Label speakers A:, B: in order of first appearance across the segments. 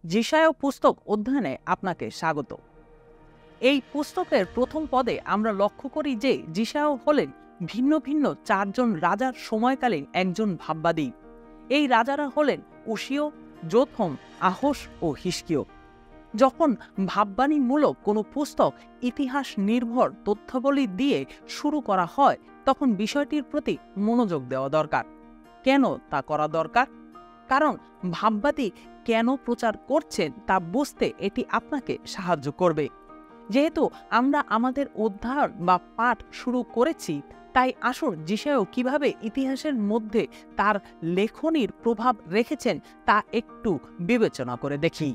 A: যিশায়া পুস্তক অধ্যয়নে আপনাকে স্বাগত। এই পুস্তকের প্রথম পদে আমরা লক্ষ্য করি যে যিশায়া হলেন ভিন্ন ভিন্ন চারজন রাজার সময়কালীন একজন ভাববাদী। এই রাজারা হলেন উশিয়, যোথম, আহস ও হিজকিয়। যখন ভাববাণীমূলক কোনো পুস্তক ইতিহাস নির্ভর তথ্যাবলী দিয়ে শুরু করা হয়, তখন বিষয়টির প্রতি মনোযোগ দেওয়া দরকার। কেন তা করা দরকার? কারণ ভাববাদী কেন প্রচার করছেন তা বুঝতে এটি আপনাকে সাহায্য করবে। যেহেতু আমরা আমাদের অধ্যয়ন বা পাঠ শুরু করেছি, তাই আসুন যিশায়া কিভাবে ইতিহাসের মধ্যে তার লেখনীর প্রভাব রেখেছেন তা একটু বিবেচনা করে দেখি।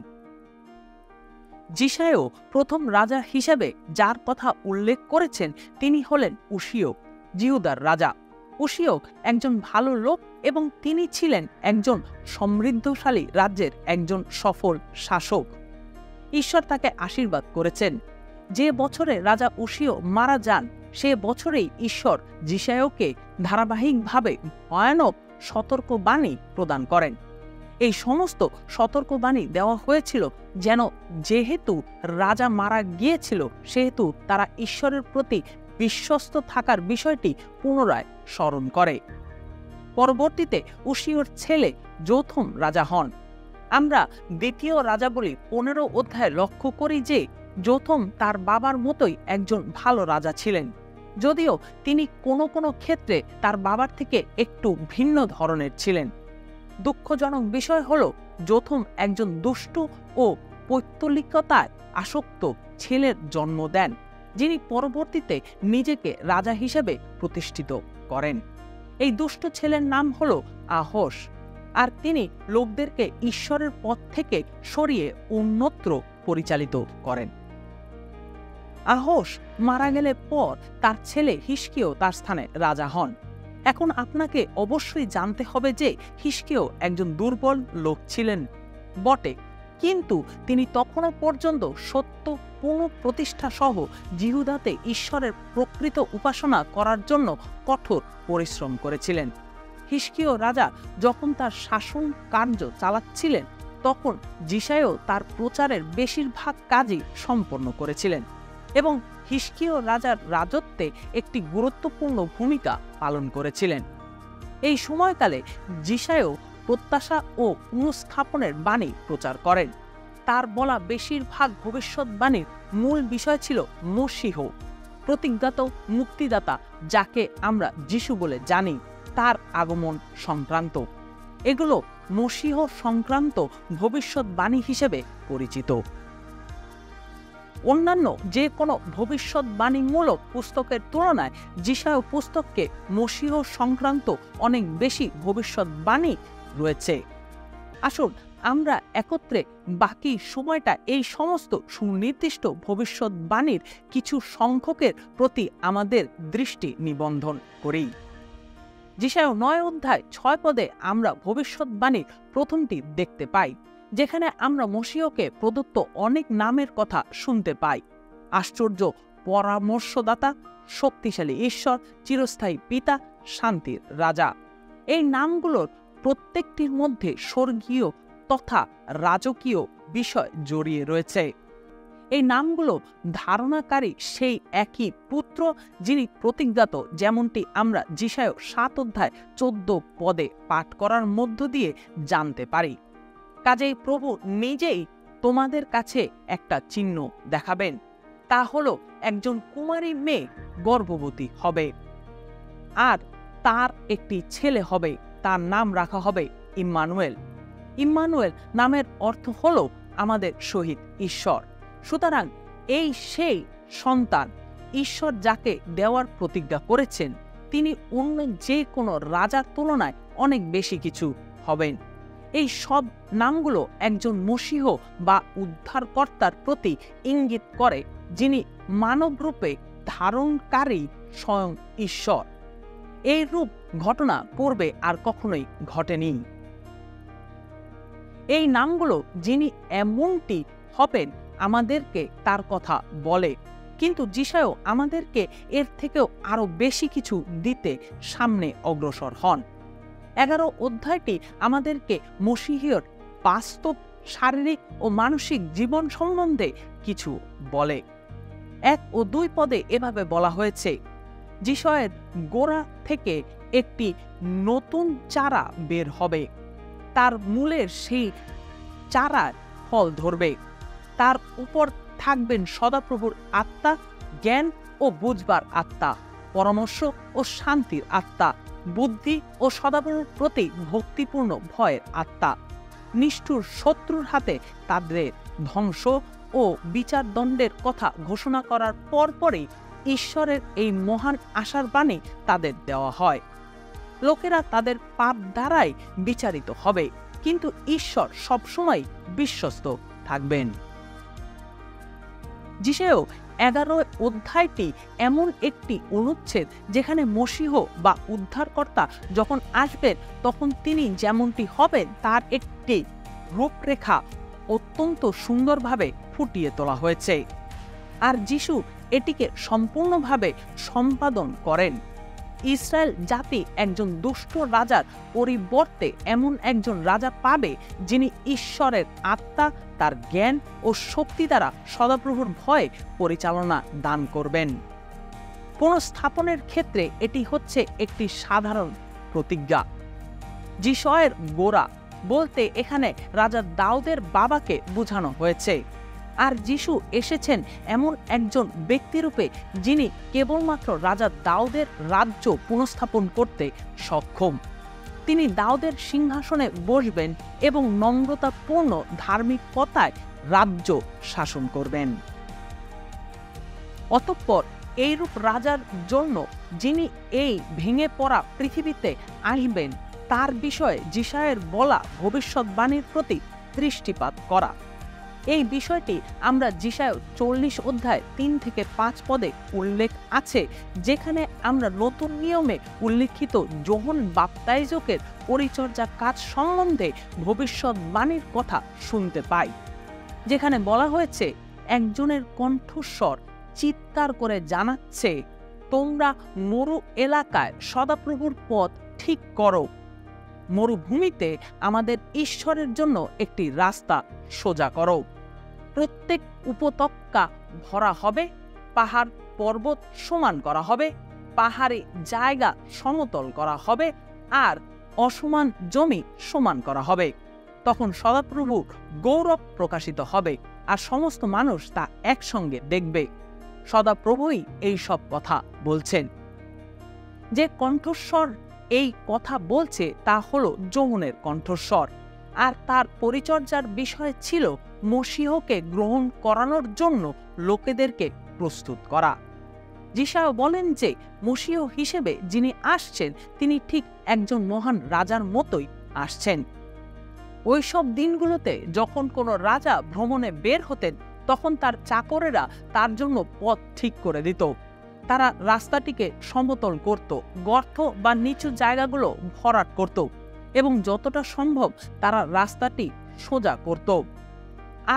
A: যিশায়া প্রথম রাজা হিসেবে যার কথা উল্লেখ করেছেন তিনি হলেন উশিয়, জিহুদার রাজা। উশিয় একজন ভালো লোক এবং তিনি ছিলেন একজন সমৃদ্ধশালী রাজ্যের একজন সফল শাসক। ঈশ্বর তাকে আশীর্বাদ করেছেন। যে বছরে রাজা উশিয় মারা যান, সে বছরেই ঈশ্বর যিশায়াকে ধারাবাহিকভাবে ভয়ানক সতর্কবাণী প্রদান করেন। এই সমস্ত সতর্কবাণী দেওয়া হয়েছিল যেন যেহেতু রাজা মারা গিয়েছিল, সেহেতু তারা ঈশ্বরের প্রতি বিশ্বস্ত থাকার বিষয়টি পুনরায় স্মরণ করে। পরবর্তীতে উশিয়র ছেলে যোথম রাজা হন। আমরা দ্বিতীয় রাজাবলী 15 অধ্যায়ে লক্ষ্য করি যে যোথম তার বাবার মতোই একজন ভালো রাজা ছিলেন, যদিও তিনি কোনো কোনো ক্ষেত্রে তার বাবার থেকে একটু ভিন্ন ধরনের ছিলেন। দুঃখজনক বিষয় হল যোথম একজন দুষ্টু ও পৈত্তলিকতায় আসক্ত ছেলের জন্ম দেন, যিনি পরবর্তীতে নিজেকে রাজা হিসেবে প্রতিষ্ঠিত করেন। এই দুষ্ট ছেলের নাম হল আহস, আর তিনি লোকদেরকে ঈশ্বরের পথ থেকে সরিয়ে অন্যত্র পরিচালিত করেন। আহস মারা গেলে পর তার ছেলে হিজকিয় তার স্থানে রাজা হন। এখন আপনাকে অবশ্যই জানতে হবে যে হিজকিয় একজন দুর্বল লোক ছিলেন বটে, কিন্তু তিনি তখনও পর্যন্ত সত্য পুনঃপ্রতিষ্ঠা সহ জিহুদাতে ঈশ্বরের প্রকৃত উপাসনা করার জন্য কঠোর পরিশ্রম করেছিলেন। হিজকিয় রাজা যখন তার শাসন কার্য চালাচ্ছিলেন, তখন যিশায়া তার প্রচারের বেশিরভাগ কাজই সম্পন্ন করেছিলেন এবং হিজকিয় রাজার রাজত্বে একটি গুরুত্বপূর্ণ ভূমিকা পালন করেছিলেন। এই সময়কালে যিশায়া প্রত্যাশা ও পুনঃস্থাপনের বাণী প্রচার করেন। তার বলা বেশিরভাগ ভবিষ্যৎবাণীর মূল বিষয় ছিল মশীহ, প্রতিজ্ঞাত মুক্তিদাতা, যাকে আমরা যিশু বলে জানি, তার আগমন সংক্রান্ত। এগুলো মশীহ সংক্রান্ত ভবিষ্যৎবাণী হিসেবে পরিচিত। অন্যান্য যে কোনো ভবিষ্যৎবাণীমূলক পুস্তকের তুলনায় যিশায়া পুস্তককে মশীহ সংক্রান্ত অনেক বেশি ভবিষ্যৎবাণী রয়েছে। আসুন আমরা একত্রে বাকি সময়টা এই সমস্ত সুনির্দিষ্ট ভবিষ্যৎবাণীর কিছু সংখ্যকের প্রতি আমাদের দৃষ্টি নিবন্ধন করি। যিশায়া 9 অধ্যায় 6 পদে আমরা ভবিষ্যৎবাণীর প্রথমটি দেখতে পাই, যেখানে আমরা মশীহকে প্রদত্ত অনেক নামের কথা শুনতে পাই। আশ্চর্য পরামর্শদাতা, শক্তিশালী ঈশ্বর, চিরস্থায়ী পিতা, শান্তির রাজা। এই নামগুলোর প্রত্যেকটির মধ্যে স্বর্গীয় তথা রাজকীয় বিষয় জড়িয়ে রয়েছে। এই নামগুলো ধারণাকারী সেই একই পুত্র যিনি প্রতিজ্ঞাত, যেমনটি আমরা যিশায়া 7 অধ্যায় 14 পদে পাঠ করার মধ্য দিয়ে জানতে পারি। কাজেই প্রভু নিজেই তোমাদের কাছে একটা চিহ্ন দেখাবেন, তা হলো একজন কুমারী মেয়ে গর্ভবতী হবে, আর তার একটি ছেলে হবে, তার নাম রাখা হবে ইম্মানুয়েল। ইম্মানুয়েল নামের অর্থ হলো আমাদের সহিত ঈশ্বর। সুতরাং এই সেই সন্তান, ঈশ্বর যাকে দেওয়ার প্রতিজ্ঞা করেছেন। তিনি অন্য যে কোনো রাজার তুলনায় অনেক বেশি কিছু হবেন। এই সব নামগুলো একজন মশীহ বা উদ্ধারকর্তার প্রতি ইঙ্গিত করে, যিনি মানবরূপে ধারণকারী স্বয়ং ঈশ্বর। এই রূপ ঘটনা পূর্বে আর কখনোই ঘটেনি। এই নামগুলো যিনি এমনটি হবেন আমাদেরকে তার কথা বলে, কিন্তু যিশায়া আমাদেরকে এর থেকেও আরো বেশি কিছু দিতে সামনে অগ্রসর হন। 11 অধ্যায়টি আমাদেরকে মশীহের বাস্তব শারীরিক ও মানসিক জীবন সম্বন্ধে কিছু বলে। 1 ও 2 পদে এভাবে বলা হয়েছে, যিশয়ের গোড়া থেকে একটি নতুন চারা বের হবে, তার মূলের সেই চারার ফল ধরবে, তার উপর থাকবেন সদাপ্রভুর আত্মা, জ্ঞান ও বুঝবার আত্মা, পরামর্শ ও শান্তির আত্মা, বুদ্ধি ও সদাপ্রভুর প্রতি ভক্তিপূর্ণ ভয়ের আত্মা। নিষ্ঠুর শত্রুর হাতে তাদের ধ্বংস ও বিচারদণ্ডের কথা ঘোষণা করার পরপরই ঈশ্বরের এই মহান আশার বাণী তাদের দেওয়া হয়। লোকেরা তাদের পাপ দ্বারাই বিচারিত হবে, কিন্তু ঈশ্বর সবসময় বিশ্বস্ত থাকবেন। যিশায় 11 অধ্যায়টি এমন একটি অনুচ্ছেদ যেখানে মসীহ বা উদ্ধারকর্তা যখন আসবেন তখন তিনি যেমনটি হবেন তার একটি রূপরেখা অত্যন্ত সুন্দরভাবে ফুটিয়ে তোলা হয়েছে। আর যিশু এটিকে সম্পূর্ণভাবে সম্পাদন করেন। ইসরায়েল জাতি একজন দুষ্ট রাজার পরিবর্তে এমন একজন রাজা পাবে যিনি ঈশ্বরের আত্মা, তার জ্ঞান ও শক্তি দ্বারা সদাপ্রভুর ভয়ে পরিচালনা দান করবেন। পুনঃস্থাপনের ক্ষেত্রে এটি হচ্ছে একটি সাধারণ প্রতিজ্ঞা। যিশয়ের গোড়া বলতে এখানে রাজা দাউদের বাবাকে বোঝানো হয়েছে। আর যিশু এসেছেন এমন একজন ব্যক্তিরূপে যিনি কেবলমাত্র রাজা দাউদের রাজ্য পুনঃস্থাপন করতে সক্ষম। তিনি দাউদের সিংহাসনে বসবেন এবং নম্রতাপূর্ণ ধার্মিকতায় রাজ্য শাসন করবেন। অতঃপর এইরূপ রাজার জন্য যিনি এই ভেঙে পড়া পৃথিবীতে আসবেন তার বিষয়ে যিশায়ের বলা ভবিষ্যৎবাণীর প্রতি দৃষ্টিপাত করা। এই বিষয়টি আমরা যিশায় 40 অধ্যায় 3 থেকে 5 পদে উল্লেখ আছে, যেখানে আমরা নতুন নিয়মে উল্লিখিত যোহন বাপ্তাইজকের পরিচর্যা কাজ সম্বন্ধে ভবিষ্যৎবাণীর কথা শুনতে পাই, যেখানে বলা হয়েছে, একজনের কণ্ঠস্বর চিৎকার করে জানাচ্ছে, তোমরা মরু এলাকায় সদাপ্রভুর পথ ঠিক করো, মরুভূমিতে আমাদের ঈশ্বরের জন্য একটি রাস্তা সোজা করো। প্রত্যেক উপত্যকা ভরা হবে, পাহাড় পর্বত সমান করা হবে, পাহাড়ি জায়গা সমতল করা হবে, আর অসমান জমি সমান করা হবে। তখন সদাপ্রভু গৌরব প্রকাশিত হবে, আর সমস্ত মানুষ তা একসঙ্গে দেখবে। সদাপ্রভুই এই সব কথা বলছেন। যে কণ্ঠস্বর এই কথা বলছে তা হলো যোহনের কণ্ঠস্বর, আর তার পরিচর্যার বিষয় ছিল মসীহকে গ্রহণ করানোর জন্য লোকেদেরকে প্রস্তুত করা। যিশায় বলেন যে মসীহ হিসেবে যিনি আসছেন তিনি ঠিক একজন মহান রাজার মতোই আসছেন। ওইসব দিনগুলোতে যখন কোনো রাজা ভ্রমণে বের হতেন তখন তার চাকরেরা তার জন্য পথ ঠিক করে দিত। তারা রাস্তাটিকে সমতল করত, গর্ত বা নিচু জায়গাগুলো ভরাট করত এবং যতটা সম্ভব তারা রাস্তাটি সোজা করত।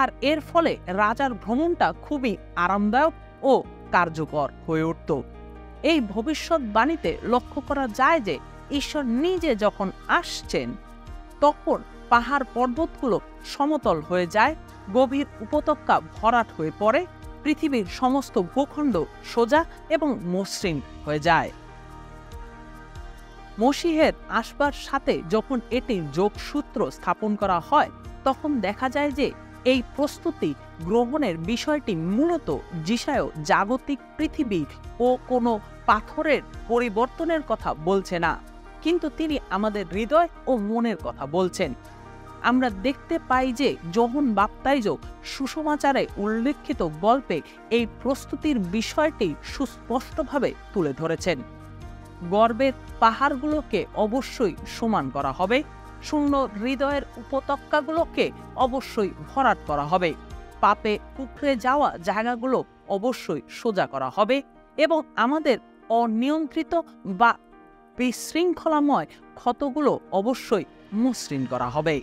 A: আর এর ফলে রাজার ভ্রমণটা খুবই আরামদায়ক ও কার্যকর হয়ে উঠত। এই ভবিষ্যৎবাণীতে লক্ষ্য করা যায় যে ঈশ্বর নিজে যখন আসছেন তখন পাহাড় পর্বতগুলো সমতল হয়ে যায়, গভীর উপত্যকা ভরাট হয়ে পড়ে, পৃথিবীর সমস্ত ভূখণ্ড সোজা এবং মসৃণ হয়ে যায়। মসীহের আসবার সাথে যখন এটির যোগসূত্র স্থাপন করা হয় তখন দেখা যায় যে এই প্রস্তুতি গ্রহণের বিষয়টি মূলত যিশায় জাগতিক পৃথিবী ও কোনো পাথরের পরিবর্তনের কথা বলছে না, কিন্তু তিনি আমাদের হৃদয় ও মনের কথা বলছেন। আমরা দেখতে পাই যে যোহন বাপ্তাইজক সুসমাচারে উল্লেখিত গল্পে এই প্রস্তুতির বিষয়টি সুস্পষ্টভাবে তুলে ধরেছেন। গর্বের পাহাড়গুলোকে অবশ্যই সমান করা হবে, শূন্য হৃদয়ের উপত্যকাগুলোকে অবশ্যই ভরাট করা হবে, পাপে কুঁকড়ে যাওয়া জায়গাগুলো অবশ্যই সোজা করা হবে এবং আমাদের অনিয়ন্ত্রিত বা বিশৃঙ্খলাময় ক্ষতগুলো অবশ্যই মসৃণ করা হবে।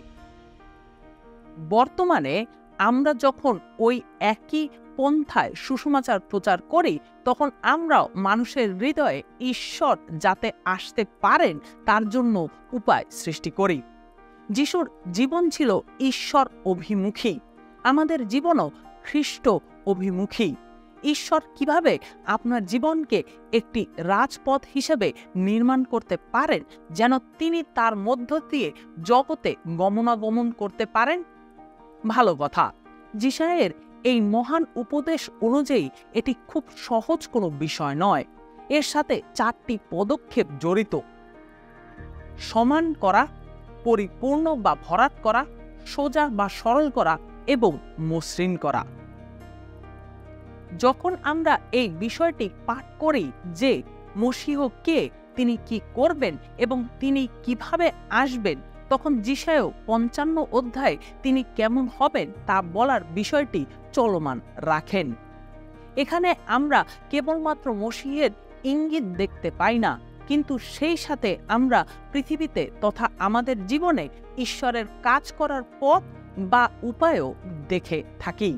A: বর্তমানে আমরা যখন ওই একই পন্থায় সুসমাচার প্রচার করি তখন আমরাও মানুষের হৃদয়ে ঈশ্বর যাতে আসতে পারেন তার জন্য উপায় সৃষ্টি করি। যিশুর জীবন ছিল ঈশ্বর অভিমুখী, আমাদের জীবনও খ্রিস্ট অভিমুখী। ঈশ্বর কিভাবে আপনার জীবনকে একটি রাজপথ হিসেবে নির্মাণ করতে পারেন যেন তিনি তার মধ্য দিয়ে জগতে গমনাগমন করতে পারেন? ভালো কথা, যিশায়ের এই মহান উপদেশ অনুযায়ী এটি খুব সহজ কোনো বিষয় নয়। এর সাথে 4টি পদক্ষেপ জড়িত: সমান করা, পরিপূর্ণ বা ভরাট করা, সোজা বা সরল করা এবং মসৃণ করা। যখন আমরা এই বিষয়টি পাঠ করি যে মসীহ কে, তিনি কি করবেন এবং তিনি কিভাবে আসবেন, তখন যিশায় 55 অধ্যায়ে তিনি কেমন হবেন তা বলার বিষয়টি চলমান রাখেন। এখানে আমরা কেবলমাত্র মসীহের ইঙ্গিত দেখতে পাই না, কিন্তু সেই সাথে আমরা পৃথিবীতে তথা আমাদের জীবনে ঈশ্বরের কাজ করার পথ বা উপায়ও দেখে থাকি।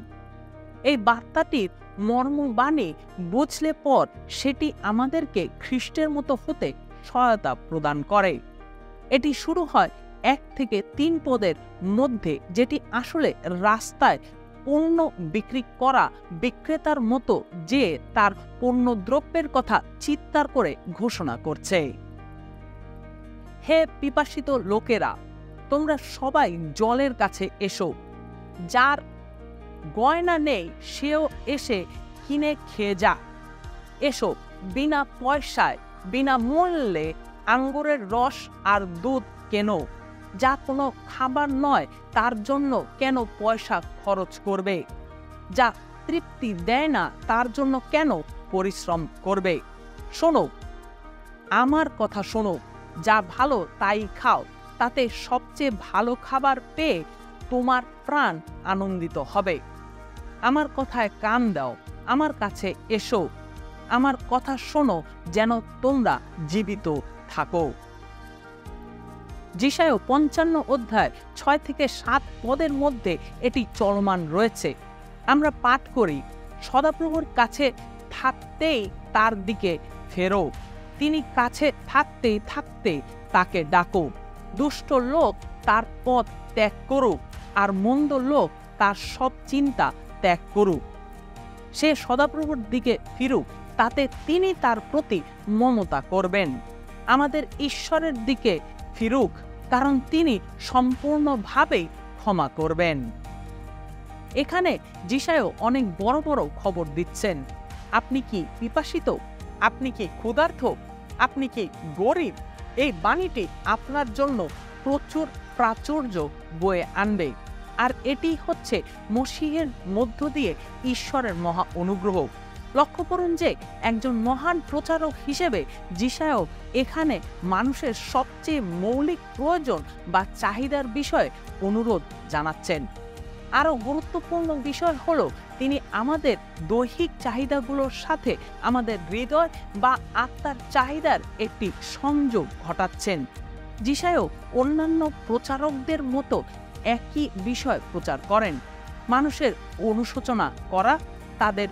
A: এই বার্তাটির মর্মবাণী বুঝলে পর সেটি আমাদেরকে খ্রিস্টের মতো হতে সহায়তা প্রদান করে। এটি শুরু হয় 1 থেকে 3 পদের মধ্যে, যেটি আসলে রাস্তায় পণ্য বিক্রি করা বিক্রেতার মতো যে তার পণ্য দ্রব্যের কথা চিৎকার করে ঘোষণা করছে। হে পিপাসিত লোকেরা, তোমরা সবাই জলের কাছে এসো। যার গয়না নেই সেও এসে কিনে খেয়ে যা। এসো, বিনা পয়সায় বিনা মূল্যে আঙ্গুরের রস আর দুধ কেনো। যা কোনো খাবার নয় তার জন্য কেন পয়সা খরচ করবে? যা তৃপ্তি দেয় না তার জন্য কেন পরিশ্রম করবে? শোনো, আমার কথা শোনো, যা ভালো তাই খাও, তাতে সবচেয়ে ভালো খাবার পেয়ে তোমার প্রাণ আনন্দিত হবে। আমার কথায় কান দাও, আমার কাছে এসো, আমার কথা শোনো, যেন তোমরা জীবিত থাকো। যিশায় 55 অধ্যায় 6 থেকে 7 পদের মধ্যে এটি চলমান রয়েছে। আমরা পাঠ করি, সদাপ্রভুর কাছে থাকতেই তার দিকে ফেরো, তিনি কাছে থাকতে থাকতে তাকে ডাকো। দুষ্ট লোক তার পথ ত্যাগ করুক, আর মন্দ লোক তার সব চিন্তা ত্যাগ করুক। সে সদাপ্রভুর দিকে ফিরুক, তাতে তিনি তার প্রতি মমতা করবেন। আমাদের ঈশ্বরের দিকে ফিরুক, কারণ তিনি সম্পূর্ণভাবেই ক্ষমা করবেন। এখানে যিশায় অনেক বড় বড় খবর দিচ্ছেন। আপনি কি পিপাসিত? আপনি কি ক্ষুধার্ত? আপনি কি গরিব? এই বাণীটি আপনার জন্য প্রচুর প্রাচুর্য বয়ে আনবে। আর এটি হচ্ছে মসীহের মধ্য দিয়ে ঈশ্বরের মহা অনুগ্রহ। লক্ষ্য করুন যে একজন মহান প্রচারক হিসেবে যিশায় এখানে মানুষের সবচেয়ে মৌলিক প্রয়োজন বা চাহিদার বিষয়ে অনুরোধ জানাচ্ছেন। আরও গুরুত্বপূর্ণ বিষয় হলো তিনি আমাদের দৈহিক চাহিদাগুলোর সাথে আমাদের হৃদয় বা আত্মার চাহিদার একটি সংযোগ ঘটাচ্ছেন। যিশায় অন্যান্য প্রচারকদের মতো একই বিষয় প্রচার করেন, মানুষের অনুশোচনা করা, তাদের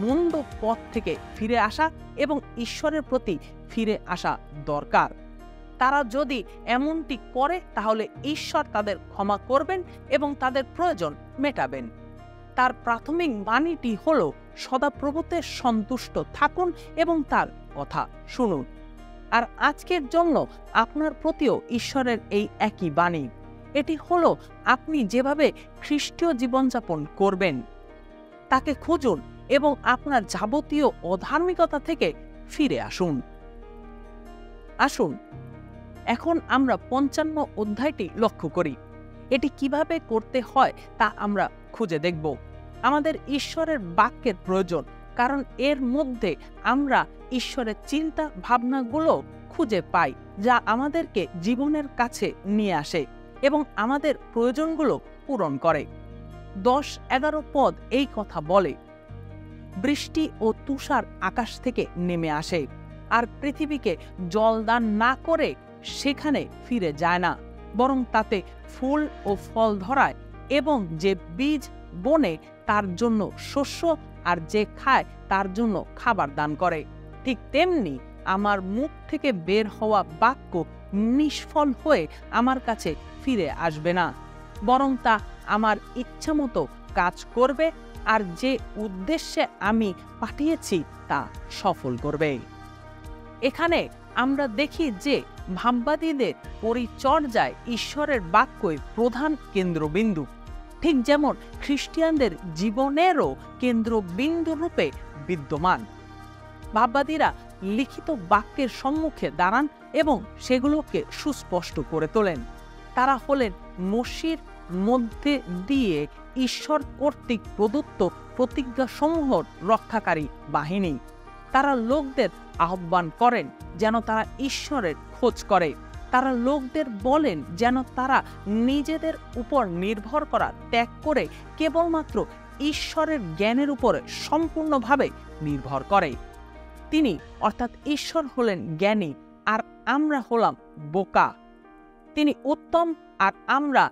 A: মন্দ পথ থেকে ফিরে আসা এবং ঈশ্বরের প্রতি ফিরে আসা দরকার। তারা যদি এমনটি করে তাহলে ঈশ্বর তাদের ক্ষমা করবেন এবং তাদের প্রয়োজন মেটাবেন। তার প্রাথমিক বাণীটি হলো সদাপ্রভুতে সন্তুষ্ট থাকুন এবং তার কথা শুনুন। আর আজকের জন্য আপনার প্রতিও ঈশ্বরের এই একই বাণী। এটি হলো আপনি যেভাবে খ্রিস্টীয় জীবনযাপন করবেন। তাকে খুঁজুন এবং আপনার যাবতীয় অধার্মিকতা থেকে ফিরে আসুন। আসুন এখন আমরা 55 অধ্যায়টি লক্ষ্য করি। এটি কিভাবে করতে হয় তা আমরা খুঁজে দেখব। আমাদের ঈশ্বরের বাক্যের প্রয়োজন, কারণ এর মধ্যে আমরা ঈশ্বরের চিন্তা ভাবনাগুলো খুঁজে পাই, যা আমাদেরকে জীবনের কাছে নিয়ে আসে এবং আমাদের প্রয়োজনগুলো পূরণ করে। 10-11 পদ এই কথা বলে, বৃষ্টি ও তুষার আকাশ থেকে নেমে আসে, আর পৃথিবীকে জলদান না করে সেখানে ফিরে যায় না, বরং তাতে ফুল ও ফল ধরায়, এবং যে বীজ বনে তার জন্য শস্য, আর যে খায় তার জন্য খাবার দান করে। ঠিক তেমনি আমার মুখ থেকে বের হওয়া বাক্য নিষ্ফল হয়ে আমার কাছে ফিরে আসবে না, বরং তা আমার ইচ্ছামতো কাজ করবে আর যে উদ্দেশ্যে আমি পাঠিয়েছি তা সফল করবে। এখানে আমরা দেখি যে ভাববাদীদের পরিচর্যায় ঈশ্বরের বাক্যই প্রধান কেন্দ্রবিন্দু, ঠিক যেমন খ্রিস্টানদের জীবনেরও কেন্দ্রবিন্দু রূপে বিদ্যমান। ভাববাদীরা লিখিত বাক্যের সম্মুখে দাঁড়ান এবং সেগুলোকে সুস্পষ্ট করে তোলেন। তারা হলেন মসির মধ্যে দিয়ে ঈশ্বর কর্তৃক প্রদত্ত প্রতিজ্ঞাসমূহর রক্ষাকারী বাহিনী। তারা লোকদের আহ্বান করেন যেন তারা ঈশ্বরের খোঁজ করে। তারা লোকদের বলেন যেন তারা নিজেদের উপর নির্ভর করা ত্যাগ করে কেবলমাত্র ঈশ্বরের জ্ঞানের উপরে সম্পূর্ণভাবে নির্ভর করে। তিনি অর্থাৎ ঈশ্বর হলেন জ্ঞানী আর আমরা হলাম বোকা। তিনি উত্তম আর আমরা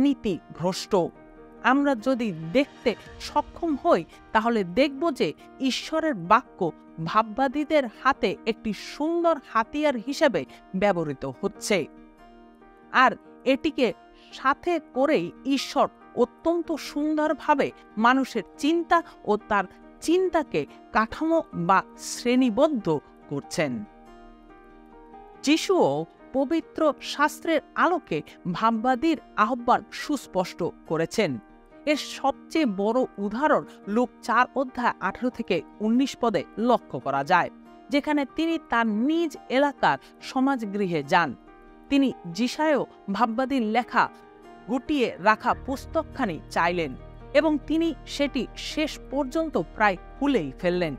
A: নীতিভ্রষ্ট। আমরা যদি দেখতে সক্ষম হই তাহলে দেখব যে ঈশ্বরের বাক্য ভাববাদীদের হাতে একটি সুন্দর হাতিয়ার হিসেবে ব্যবহৃত হচ্ছে, আর এটিকে সাথে করেই ঈশ্বর অত্যন্ত সুন্দরভাবে মানুষের চিন্তা ও তার চিন্তাকে কাঠামো বা শ্রেণীবদ্ধ করছেন। যিশুও পবিত্র শাস্ত্রের আলোকে ভাববাদীর আহ্বান সুস্পষ্ট করেছেন। এর সবচেয়ে বড় উদাহরণ লুক 4:18-19 পদে লক্ষ্য করা যায়, যেখানে তিনি তার নিজ এলাকার সমাজগৃহে যান। তিনি যিশায় ভাববাদীর লেখা গুটিয়ে রাখা পুস্তকখানি চাইলেন এবং তিনি সেটি শেষ পর্যন্ত প্রায় খুলেই ফেললেন।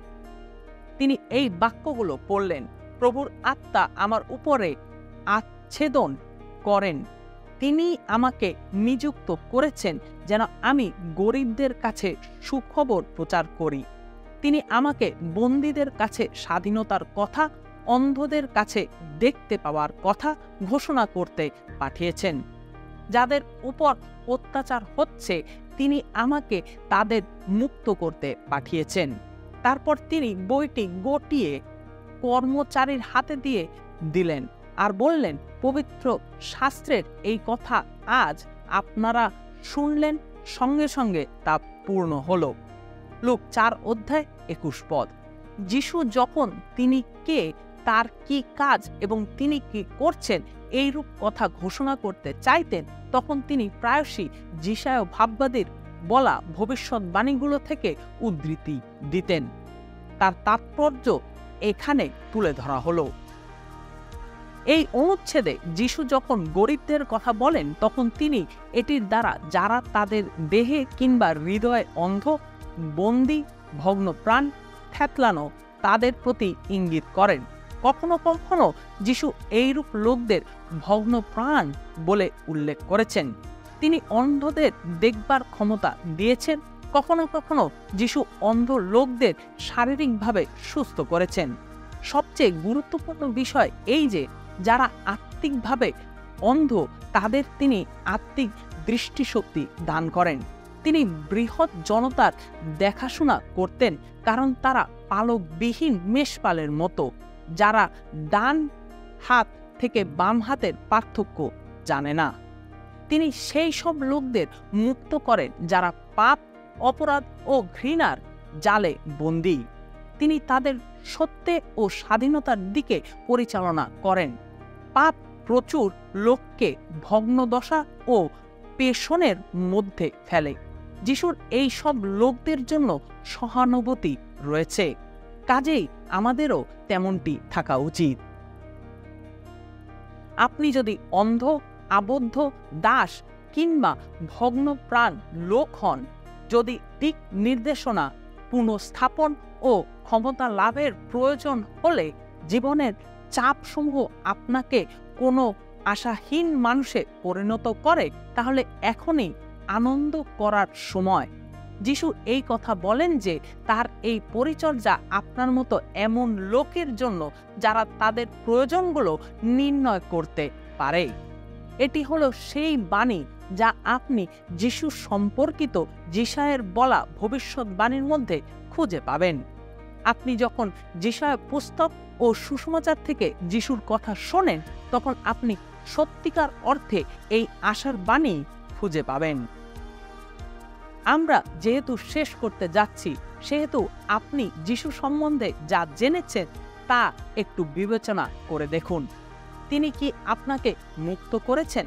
A: তিনি এই বাক্যগুলো পড়লেন, প্রভুর আত্মা আমার উপরে আচ্ছেদন করেন, তিনি আমাকে নিযুক্ত করেছেন যেন আমি গরিবদের কাছে সুখবর প্রচার করি। তিনি আমাকে বন্দীদের কাছে স্বাধীনতার কথা, অন্ধদের কাছে দেখতে পাওয়ার কথা ঘোষণা করতে পাঠিয়েছেন। যাদের উপর অত্যাচার হচ্ছে তিনি আমাকে তাদের মুক্ত করতে পাঠিয়েছেন। তারপর তিনি বইটি গটিয়ে কর্মচারীর হাতে দিয়ে দিলেন আর বললেন, পবিত্র শাস্ত্রের এই কথা আজ আপনারা শুনলেন, সঙ্গে সঙ্গে তা পূর্ণ হল। লুক 4:21 পদ। যিশু যখন তিনি কে, তার কি কাজ এবং তিনি কি করছেন এইরূপ কথা ঘোষণা করতে চাইতেন, তখন তিনি প্রায়শই যিশায় ভাববাদীর বলা ভবিষ্যৎবাণীগুলো থেকে উদ্ধৃতি দিতেন। তার তাৎপর্য এখানে তুলে ধরা হলো। এই অনুচ্ছেদে যিশু যখন গরিবদের কথা বলেন তখন তিনি এটির দ্বারা যারা তাদের দেহে কিংবা হৃদয়ে অন্ধ, বন্দী, ভগ্নপ্রাণ, থ্যাতলানো তাদের প্রতি ইঙ্গিত করেন। কখনো কখনো যিশু এইরূপ লোকদের ভগ্নপ্রাণ বলে উল্লেখ করেছেন। তিনি অন্ধদের দেখবার ক্ষমতা দিয়েছেন। কখনো কখনো যিশু অন্ধ লোকদের শারীরিকভাবে সুস্থ করেছেন। সবচেয়ে গুরুত্বপূর্ণ বিষয় এই যে যারা আত্মিকভাবে অন্ধ তাদের তিনি আত্মিক দৃষ্টিশক্তি দান করেন। তিনি বৃহৎ জনতার দেখাশোনা করতেন, কারণ তারা পালকবিহীন মেষপালের মতো, যারা ডান হাত থেকে বাম হাতের পার্থক্য জানে না। তিনি সেই সব লোকদের মুক্ত করেন যারা পাপ, অপরাধ ও ঘৃণার জালে বন্দী। তিনি তাদের সত্যে ও স্বাধীনতার দিকে পরিচালনা করেন। পাপ প্রচুর লোককে ভগ্নদশা ও পেষণের মধ্যে ফেলে। যিশুর এই সব লোকদের জন্য সহানুভূতি রয়েছে, কাজেই আমাদেরও তেমনটি থাকা উচিত। আপনি যদি অন্ধ, আবদ্ধ, দাস কিংবা ভগ্নপ্রাণ লোক হন, যদি দিক নির্দেশনা, পুনঃস্থাপন ও ক্ষমতা লাভের প্রয়োজন হলে জীবনের চাপসমূহ আপনাকে কোনো আশাহীন মানুষে পরিণত করে, তাহলে এখনই আনন্দ করার সময়। যিশু এই কথা বলেন যে তার এই পরিচর্যা আপনার মতো এমন লোকের জন্য যারা তাদের প্রয়োজনগুলো নির্ণয় করতে পারে। এটি হলো সেই বাণী যা আপনি যিশু সম্পর্কিত যিশায়ের বলা ভবিষ্যৎবাণীর মধ্যে খুঁজে পাবেন। আপনি যখন যিশায় পুস্তক ও সুসমাচার থেকে যিশুর কথা শোনেন, তখন আপনি সত্যিকার অর্থে এই আশার বাণী খুঁজে পাবেন। আমরা যেহেতু শেষ করতে যাচ্ছি, সেহেতু আপনি যিশু সম্বন্ধে যা জেনেছেন তা একটু বিবেচনা করে দেখুন। তিনি কি আপনাকে মুক্ত করেছেন?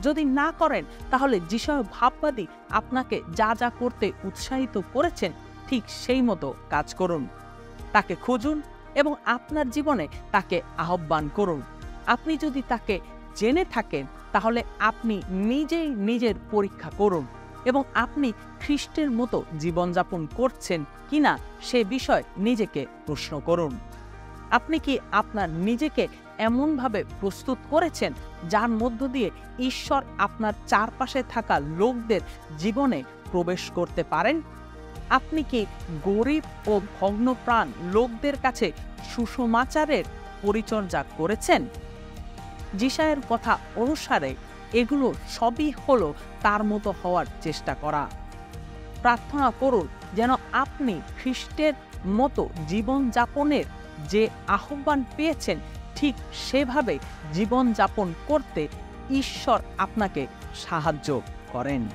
A: যদি না করেন, তাহলে যিশু ভাববাদী আপনাকে যা যা করতে উৎসাহিত করেছেন ঠিক সেই মতো কাজ করুন। তাকে খুঁজুন এবং আপনার জীবনে তাকে আহ্বান করুন। আপনি যদি তাকে জেনে থাকেন, তাহলে আপনি নিজেই নিজের পরীক্ষা করুন এবং আপনি খ্রিস্টের মতো জীবনযাপন করছেন কিনা সে বিষয়ে নিজেকে প্রশ্ন করুন। আপনি কি আপনার নিজেকে এমনভাবে প্রস্তুত করেছেন যার মধ্য দিয়ে ঈশ্বর আপনার চারপাশে থাকা লোকদের জীবনে প্রবেশ করতে পারেন? আপনি কি গরিব ও ভগ্নপ্রাণ লোকদের কাছে সুসমাচারের পরিচর্যা করেছেন? যিশায়ের কথা অনুসারে এগুলো সবই হলো তার মতো হওয়ার চেষ্টা করা। প্রার্থনা করুন যেন আপনি খ্রিস্টের মতো জীবনযাপনের যে আহ্বান পেয়েছেন ঠিক সেভাবে জীবনযাপন করতে ঈশ্বর আপনাকে সাহায্য করেন।